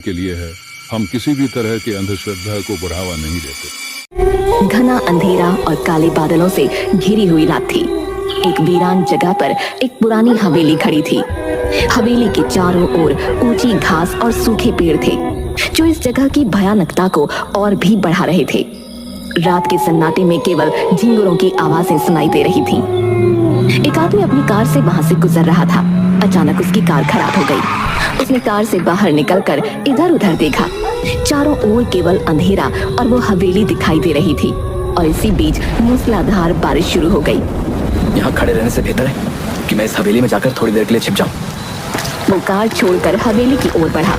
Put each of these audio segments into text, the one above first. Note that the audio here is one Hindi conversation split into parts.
के लिए है। हम किसी भी तरह की अंधश्रद्धा को बढ़ावा नहीं देते। घना अंधेरा और काले बादलों से घिरी हुई रात थी। एक वीरान जगह पर एक पुरानी हवेली खड़ी थी। हवेली के चारों ओर ऊंची घास और सूखे पेड़ थे, जो इस जगह की भयानकता को और भी बढ़ा रहे थे। रात के सन्नाटे में केवल झिंगुरों की आवाजें सुनाई दे रही थीं। एक आदमी अपनी कार से वहां से गुजर रहा था। अचानक उसकी कार खराब हो गई। उसने कार से बाहर निकलकर इधर उधर देखा। चारों ओर केवल अंधेरा और वो हवेली दिखाई दे रही थी। और इसी बीच मूसलाधार बारिश शुरू हो गई। यहाँ खड़े रहने से बेहतर है कि मैं इस हवेली में जाकर थोड़ी देर के लिए छिप जाऊं। वो कार छोड़कर हवेली की ओर बढ़ा।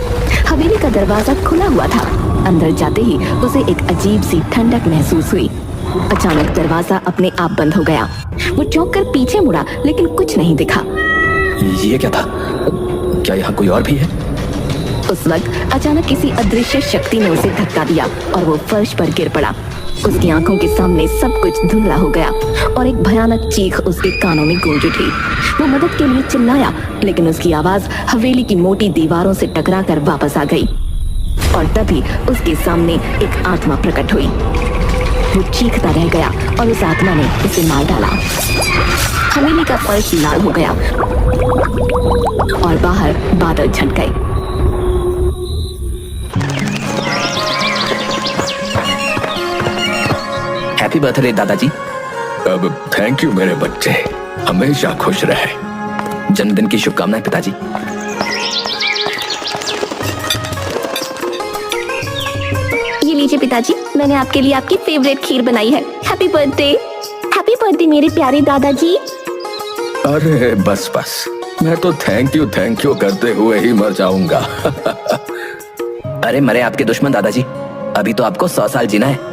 हवेली का दरवाजा खुला हुआ था। अंदर जाते ही उसे एक अजीब सी ठंडक महसूस हुई। अचानक दरवाजा अपने आप बंद हो गया। वो चौंक कर पीछे मुड़ा, लेकिन कुछ नहीं दिखा। ये क्या था? क्या यहाँ कोई और भी है? उस वक्त अचानक किसी अदृश्य शक्ति ने उसे धक्का दिया और वो फर्श पर गिर पड़ा। उसकी आंखों के सामने सब कुछ धुंधला हो गया और एक भयानक चीख उसके कानों में गूंज उठी। वो मदद के लिए चिल्लाया, लेकिन उसकी आवाज हवेली की मोटी दीवारों से टकराकर वापस आ गई। और तभी उसके सामने एक आत्मा प्रकट हुई। वो चीखता रह गया और उस आत्मा ने उसे मार डाला। हवेली का फर्श लाल हो गया और बाहर बादल छट गए। हैप्पी बर्थडे दादाजी। अब थैंक यू मेरे बच्चे, हमेशा खुश रहे। जन्मदिन की शुभकामनाएं पिताजी। ये लीजिए पिताजी, मैंने आपके लिए आपकी फेवरेट खीर बनाई है। हैप्पी बर्थडे मेरे प्यारे दादाजी। अरे बस बस, मैं तो थैंक यू करते हुए ही मर जाऊंगा। अरे मरे आपके दुश्मन दादाजी, अभी तो आपको 100 साल जीना है।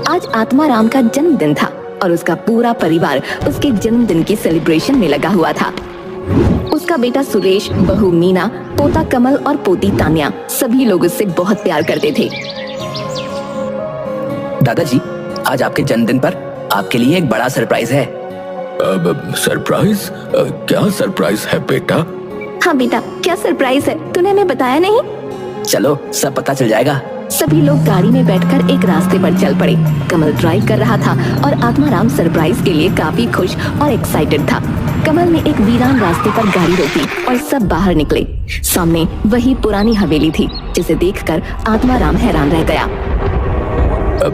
आज आत्मा राम का जन्मदिन था और उसका पूरा परिवार उसके जन्मदिन की सेलिब्रेशन में लगा हुआ था। उसका बेटा सुरेश, बहू मीना, पोता कमल और पोती तान्या, सभी लोग उससे बहुत प्यार करते थे। दादाजी, आज आपके जन्मदिन पर आपके लिए एक बड़ा सरप्राइज है। अब सरप्राइज? क्या सरप्राइज है बेटा? हाँ बेटा, क्या सरप्राइज है? तूने हमें बताया नहीं। चलो सब पता चल जाएगा। सभी लोग गाड़ी में बैठकर एक रास्ते पर चल पड़े। कमल ड्राइव कर रहा था और आत्माराम सरप्राइज के लिए काफी खुश और एक्साइटेड था। कमल ने एक वीरान रास्ते पर गाड़ी रोकी और सब बाहर निकले। सामने वही पुरानी हवेली थी, जिसे देखकर आत्माराम हैरान रह गया। अब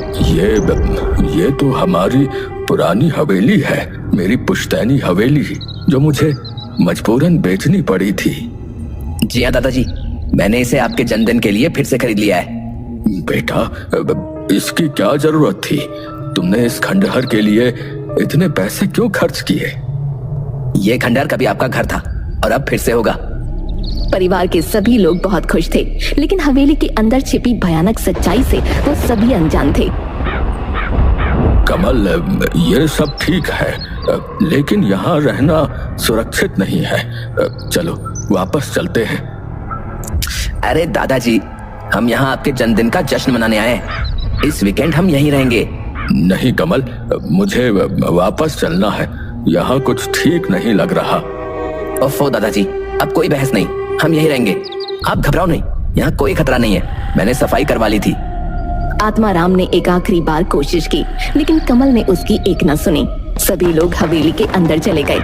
ये तो हमारी पुरानी हवेली है, मेरी पुश्तैनी हवेली, जो मुझे मजबूरन बेचनी पड़ी थी। जी हाँ दादाजी, मैंने इसे आपके जन्मदिन के लिए फिर से खरीद लिया है। बेटा, इसकी क्या जरूरत थी? तुमने इस खंडहर के लिए इतने पैसे क्यों खर्च किए? ये खंडहर कभी आपका घर था और अब फिर से होगा। परिवार के सभी लोग बहुत खुश थे, लेकिन हवेली के अंदर छिपी भयानक सच्चाई से वो सभी अनजान थे। कमल, ये सब ठीक है, लेकिन यहाँ रहना सुरक्षित नहीं है। चलो वापस चलते हैं। अरे दादाजी, हम यहाँ आपके जन्मदिन का जश्न मनाने आए हैं। इस वीकेंड हम यहीं रहेंगे। नहीं कमल, मुझे वापस चलना है। यहाँ कुछ ठीक नहीं लग रहा। ओफो दादाजी, अब कोई बहस नहीं, हम यहीं रहेंगे। आप घबराओ नहीं, यहाँ कोई खतरा नहीं है। मैंने सफाई करवा ली थी। आत्माराम ने एक आखिरी बार कोशिश की, लेकिन कमल ने उसकी एक न सुनी। सभी लोग हवेली के अंदर चले गए।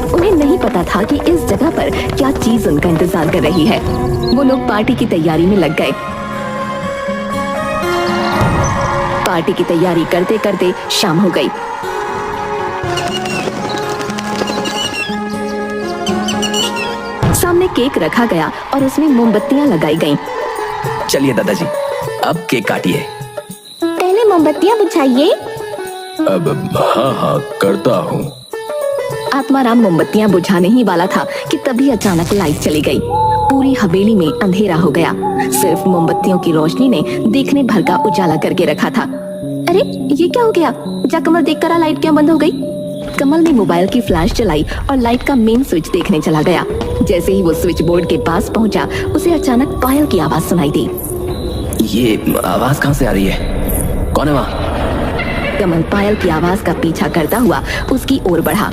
उन्हें नहीं पता था कि इस जगह पर क्या चीज उनका इंतजार कर रही है। वो लोग पार्टी की तैयारी में लग गए। पार्टी की तैयारी करते करते शाम हो गई। सामने केक रखा गया और उसमें मोमबत्तियां लगाई गईं। चलिए दादाजी, अब केक काटिए। पहले मोमबत्तियां बुझाइए। अब हाँ करता हूँ। आत्माराम मोमबत्तियां बुझाने ही वाला था कि तभी अचानक लाइट चली गई। पूरी हवेली में अंधेरा हो गया। सिर्फ मोमबत्तियों की रोशनी ने देखने भर का उजाला करके रखा था। अरे ये क्या हो गया? जा कमल देख कर आ, लाइट क्यों बंद हो गई? कमल ने मोबाइल की फ्लैश चलाई और लाइट का मेन स्विच देखने चला गया। जैसे ही वो स्विच बोर्ड के पास पहुंचा, उसे अचानक पायल की आवाज सुनाई दी। ये आवाज कहाँ से आ रही है? कौन है वहाँ? कमल पायल की आवाज का पीछा करता हुआ उसकी ओर बढ़ा।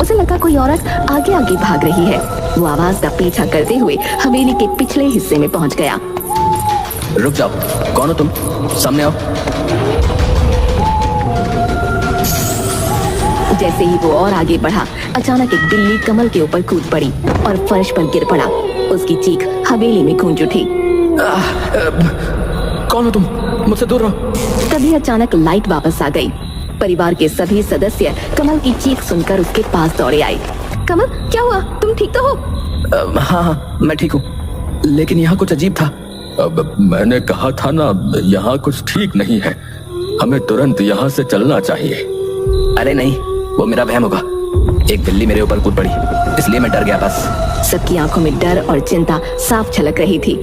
उसे लगा कोई औरत आगे आगे भाग रही है। वो आवाज का पीछा करते हुए हवेली के पिछले हिस्से में पहुंच गया। रुक जाओ, कौन हो तुम? सामने आओ। जैसे ही वो और आगे बढ़ा, अचानक एक बिल्ली कमल के ऊपर कूद पड़ी और फर्श पर गिर पड़ा। उसकी चीख हवेली में गूंज उठी। कौन हो तुम? मुझसे दूर रहो। तभी अचानक लाइट वापस आ गई। परिवार के सभी सदस्य कमल की चीख सुनकर उसके पास दौड़े आए। कमल, क्या हुआ? तुम ठीक तो हो? हाँ, मैं ठीक हूँ, लेकिन यहाँ कुछ अजीब था। अब मैंने कहा था ना, यहाँ कुछ ठीक नहीं है। हमें तुरंत यहाँ से चलना चाहिए। अरे नहीं, वो मेरा वहम होगा। एक बिल्ली मेरे ऊपर कूद पड़ी, इसलिए मैं डर गया बस। सबकी आंखों में डर और चिंता साफ झलक रही थी।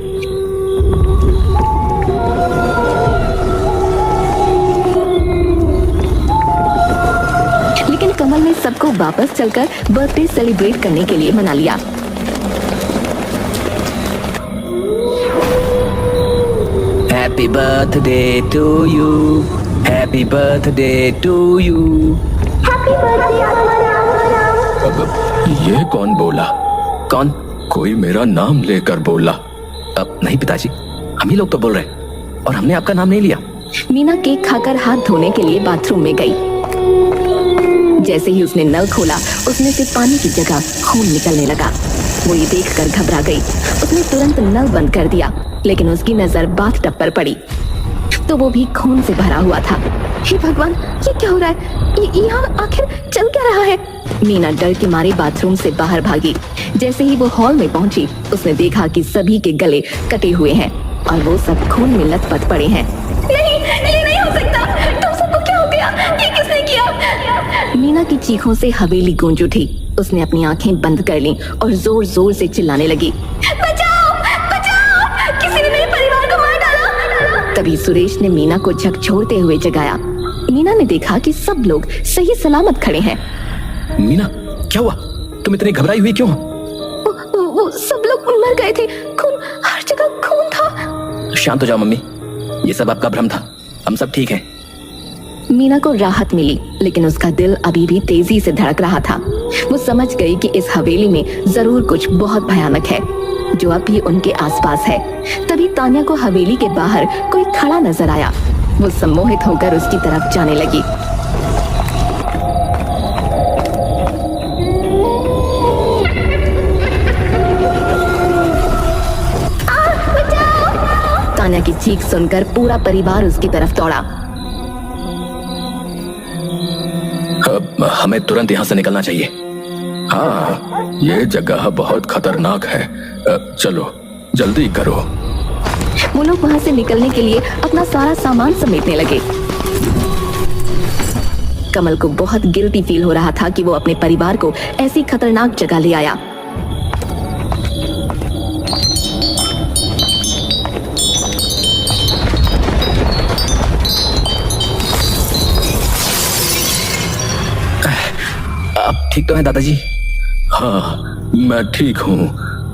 लेकिन कमल ने सबको वापस चलकर बर्थडे सेलिब्रेट करने के लिए मना लिया। Happy birthday to you, happy birthday to you. अब ये कौन बोला? कौन? कोई मेरा नाम लेकर बोला। अब नहीं पिताजी, हम ही लोग तो बोल रहे हैं और हमने आपका नाम नहीं लिया। मीना केक खाकर हाथ धोने के लिए बाथरूम में गई। जैसे ही उसने नल खोला, उसमें से पानी की जगह खून निकलने लगा। वो ये देखकर घबरा गई। उसने तुरंत नल बंद कर दिया, लेकिन उसकी नजर बाथटब पर पड़ी तो वो भी खून से भरा हुआ था। हे भगवान, ये क्या हो रहा है? यहाँ आखिर चल क्या रहा है? मीना डर के मारे बाथरूम से बाहर भागी। जैसे ही वो हॉल में पहुंची, उसने देखा कि सभी के गले कटे हुए हैं और वो सब खून में लथपथ पड़े हैं। नहीं, ये नहीं हो सकता। तुम सबको क्या हो गया? ये किसने किया? मीना की चीखों से हवेली गूंज उठी। उसने अपनी आंखें बंद कर लीं और जोर जोर से चिल्लाने लगी, बचाओ, बचाओ, किसी ने मेरे परिवार को मार डाला। तभी सुरेश ने मीना को झकझोरते हुए जगाया। मीना ने देखा कि सब लोग सही सलामत खड़े हैं। मीना, क्या हुआ? तुम इतनी घबराई हुई क्यों? वो सब लोग मर गए थे। खून, हर जगह खून था। शांत हो जाओ मम्मी, ये सब आपका भ्रम था, हम सब ठीक हैं। मीना को राहत मिली, लेकिन उसका दिल अभी भी तेजी से धड़क रहा था। वो समझ गई कि इस हवेली में जरूर कुछ बहुत भयानक है जो अब भी उनके आसपास है। तभी तान्या को हवेली के बाहर कोई खड़ा नजर आया। वो सम्मोहित होकर उसकी तरफ जाने लगी। तान्या की चीख सुनकर पूरा परिवार उसकी तरफ दौड़ा। अब हमें तुरंत यहाँ से निकलना चाहिए। हाँ, ये जगह बहुत खतरनाक है। चलो जल्दी करो। वो लोग वहाँ से निकलने के लिए अपना सारा सामान समेटने लगे। कमल को बहुत गिल्टी फील हो रहा था कि वो अपने परिवार को ऐसी खतरनाक जगह ले आया। आप ठीक तो हैं दादाजी? हाँ, मैं ठीक हूँ,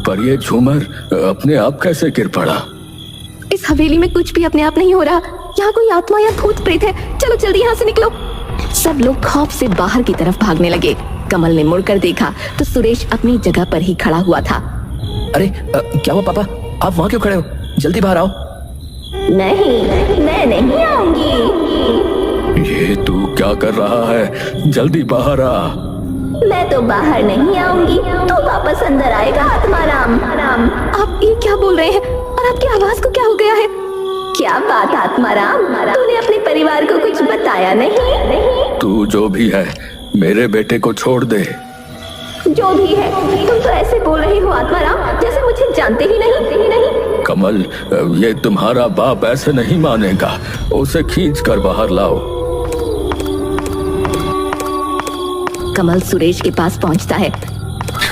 पर ये झूमर अपने आप कैसे गिर पड़ा? इस हवेली में कुछ भी अपने आप नहीं हो रहा। यहाँ कोई आत्मा या भूत प्रेत है। चलो जल्दी यहाँ से निकलो। सब लोग खौफ से बाहर की तरफ भागने लगे। कमल ने मुड़कर देखा तो सुरेश अपनी जगह पर ही खड़ा हुआ था। अरे क्या हुआ पापा? आप वहाँ क्यों खड़े हो? जल्दी बाहर आओ। नहीं, मैं नहीं आऊंगी। ये तू क्या कर रहा है? जल्दी बाहर आ। मैं तो बाहर नहीं आऊंगी, तो वापस अंदर आएगा आत्माराम। आप ये क्या बोल रहे हैं? और आपकी आवाज को क्या हो गया है? क्या बात आत्माराम, तूने अपने परिवार को कुछ बताया नहीं? तू जो भी है, मेरे बेटे को छोड़ दे। जो भी है, तुम तो ऐसे बोल रहे हो आत्माराम जैसे मुझे जानते ही नहीं। कमल, ये तुम्हारा बाप ऐसे नहीं मानेगा। उसे खींच कर बाहर लाओ। कमल सुरेश के पास पहुंचता है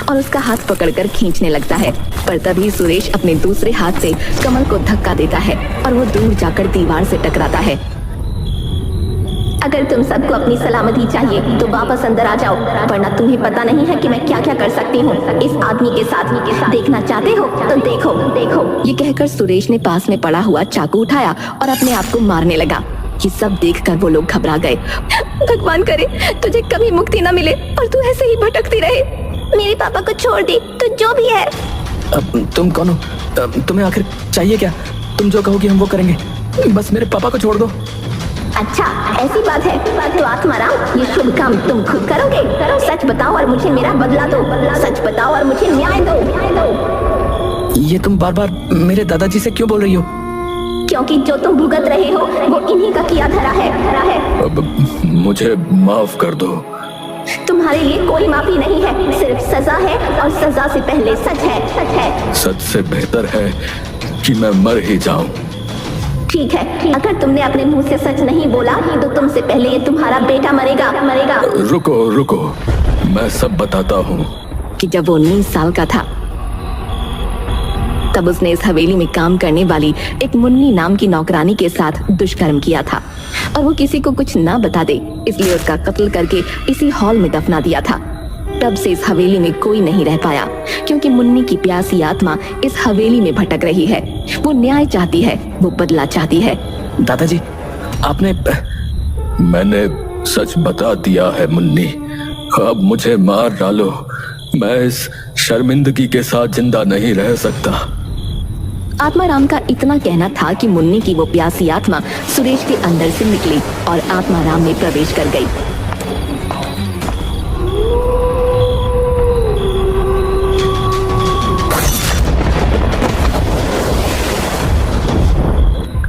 और उसका हाथ पकड़कर खींचने लगता है, पर तभी सुरेश अपने दूसरे हाथ से कमल को धक्का देता है और वो दूर जाकर दीवार से टकराता है। अगर तुम सबको अपनी सलामती चाहिए तो वापस अंदर आ जाओ, वरना तुम्हें पता नहीं है कि मैं क्या क्या कर सकती हूँ इस आदमी के साथ। देखना चाहते हो तो देखो। ये कहकर सुरेश ने पास में पड़ा हुआ चाकू उठाया और अपने आप को मारने लगा। ये सब देखकर वो लोग घबरा गए। भगवान करे तुझे कभी मुक्ति ना मिले और तू ऐसे ही भटकती रहे। मेरे पापा को छोड़ दे, तू जो भी है। अब तुम कौन हो? तुम्हें आखिर चाहिए क्या? तुम जो कहोगी हम वो करेंगे, बस मेरे पापा को छोड़ दो। अच्छा ऐसी बात है तो आत्माराम, ये शुभ काम तुम खुद करोगे? सच बताओ और मुझे मेरा बदला दो। सच बताओ और मुझे न्याय दो। ये तुम बार बार मेरे दादाजी से क्यों बोल रही हो? क्योंकि जो तुम भुगत रहे हो वो इन्हीं का किया धरा है। अब मुझे माफ कर दो। तुम्हारे लिए कोई माफी नहीं है, सिर्फ सजा है और सजा से पहले सच है। सच से बेहतर है कि मैं मर ही जाऊं। ठीक है, अगर तुमने अपने मुंह से सच नहीं बोला तो तुमसे पहले ये तुम्हारा बेटा मरेगा। रुको, मैं सब बताता हूँ। कि जब वो 19 साल का था तब उसने इस हवेली में काम करने वाली एक मुन्नी नाम की नौकरानी के साथ दुष्कर्म किया था और वो किसी को कुछ ना बता दे, इसलिए उसका कत्ल करके इसी हॉल में दफना दिया था। तब से इस हवेली में कोई नहीं रह पाया, क्योंकि मुन्नी की प्यासी आत्मा इस हवेली में भटक रही है। वो न्याय चाहती है, वो बदला चाहती है। दादाजी आपने मैंने सच बता दिया है मुन्नी, अब मुझे मार डालो, मैं इस शर्मिंदगी के साथ जिंदा नहीं रह सकता। आत्माराम का इतना कहना था कि मुन्नी की वो प्यासी आत्मा सुरेश के अंदर से निकली और आत्माराम में प्रवेश कर गई।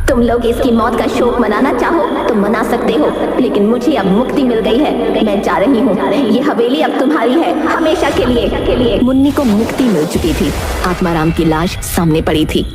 तुम लोग इसकी मौत का शोक मनाना चाहो तो मना सकते हो, लेकिन मुझे अब मुक्ति मिल गई है। मैं जा रही हूँ, ये हवेली अब तुम्हारी है हमेशा के लिए। मुन्नी को मुक्ति मिल चुकी थी। आत्माराम की लाश सामने पड़ी थी।